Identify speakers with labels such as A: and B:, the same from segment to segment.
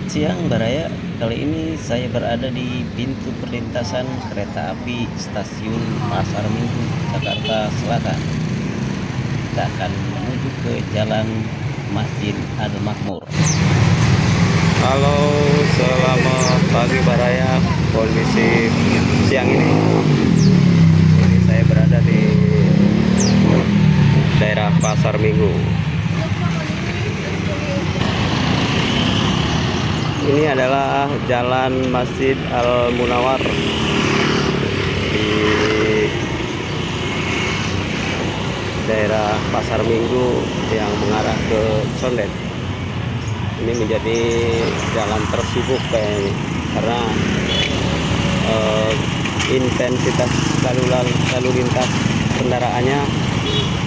A: siang, Baraya. Kali ini saya berada di pintu perlintasan kereta api stasiun Pasar Minggu, Jakarta Selatan. Kita akan menuju ke Jalan Masjid Al-Makmur.
B: Halo, selamat pagi Baraya. Kondisi siang ini saya berada di daerah Pasar Minggu. Ini adalah Jalan Masjid Al-Munawar di daerah Pasar Minggu yang mengarah ke Condet. Ini menjadi jalan tersibuk kayaknya karena intensitas lalu lintas kendaraannya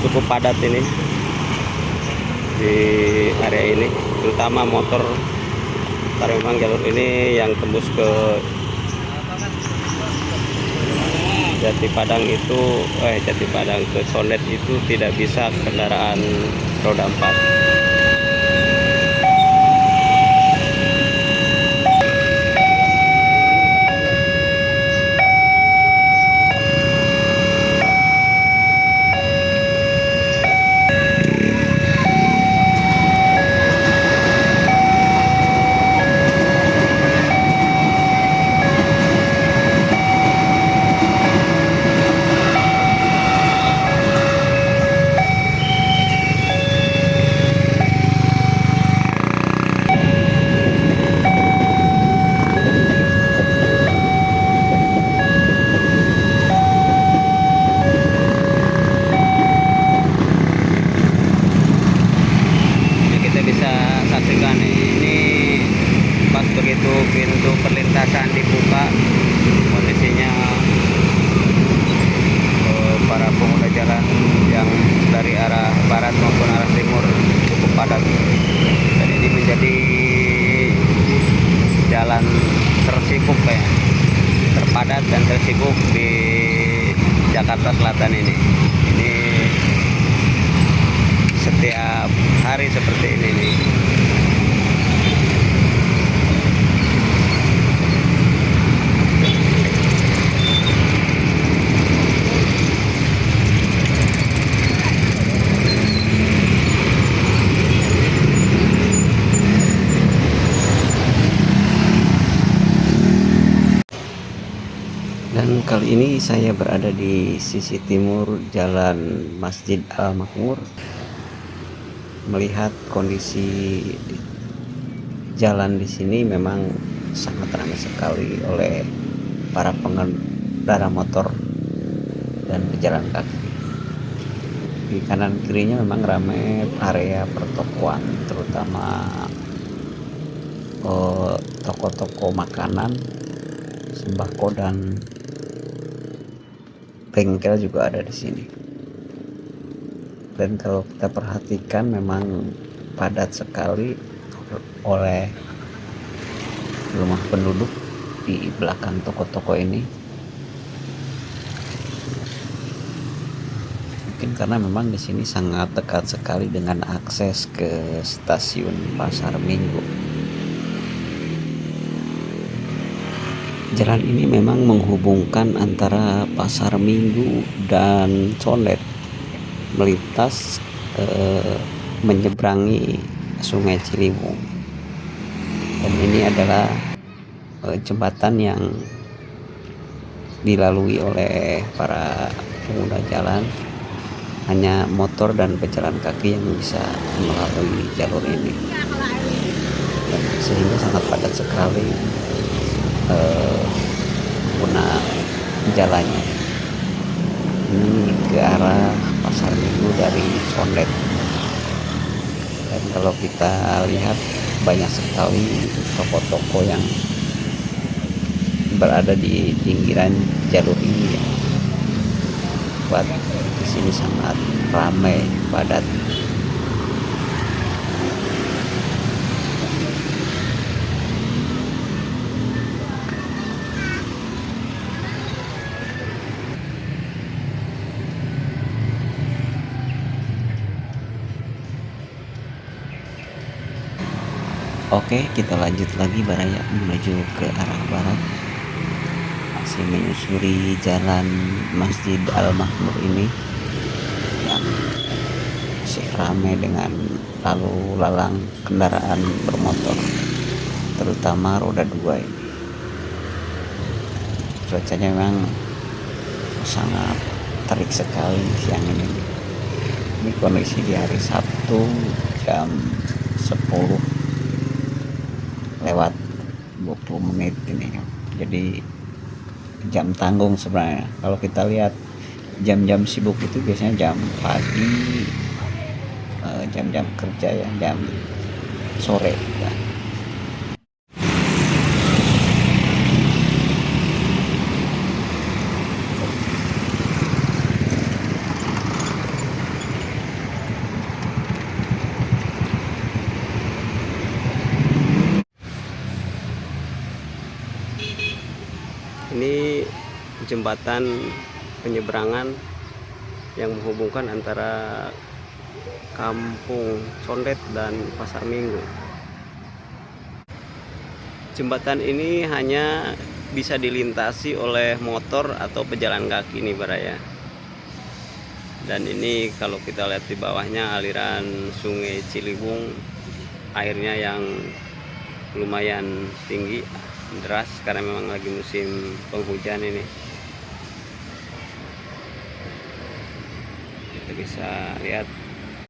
B: cukup padat ini di area ini, terutama motor, karena memang jalur ini yang tembus ke Jati Padang ke Condet itu tidak bisa kendaraan roda 4. Saksikan ini pas begitu pintu perlintasan dibuka, kondisinya para pengguna jalan yang dari arah barat maupun arah timur cukup padat, dan ini menjadi jalan tersibuk terpadat dan tersibuk di Jakarta Selatan ini setiap hari seperti ini nih.
A: Dan kali ini saya berada di sisi timur Jalan Masjid Al-Makmur. Melihat kondisi jalan di sini memang sangat ramai sekali oleh para pengendara motor dan pejalan kaki. Di kanan kirinya memang ramai area pertokoan, terutama toko-toko makanan, sembako, dan bengkel juga ada di sini. Dan kalau kita perhatikan memang padat sekali oleh rumah penduduk di belakang toko-toko ini. Mungkin karena memang di sini sangat dekat sekali dengan akses ke stasiun Pasar Minggu. Jalan ini memang menghubungkan antara Pasar Minggu dan Condet, melintas menyeberangi Sungai Ciliwung. Dan ini adalah jembatan yang dilalui oleh para pengguna jalan. Hanya motor dan pejalan kaki yang bisa melalui jalur ini, dan sehingga sangat padat sekali pengguna jalannya. Ini ke arah Pasar Minggu dari Condet, dan kalau kita lihat banyak sekali toko-toko yang berada di pinggiran jalur ini ya. Buat di sini sangat ramai, padat. Oke, kita lanjut lagi Baraya menuju ke arah barat, masih menyusuri jalan Masjid Al-Makmur ini yang masih ramai dengan lalu lalang kendaraan bermotor, terutama roda 2 ini. Cuacanya memang sangat terik sekali siang ini. Ini kondisi di hari Sabtu jam 10 lewat 20 menit ini. Jadi jam tanggung sebenarnya. Kalau kita lihat jam-jam sibuk itu biasanya jam pagi, jam-jam kerja ya, jam sore ya.
B: Ini jembatan penyeberangan yang menghubungkan antara Kampung Condet dan Pasar Minggu. Jembatan ini hanya bisa dilintasi oleh motor atau pejalan kaki nih Baraya. Dan ini kalau kita lihat di bawahnya aliran Sungai Ciliwung, airnya yang lumayan tinggi, deras karena memang lagi musim penghujan ini. Kita bisa lihat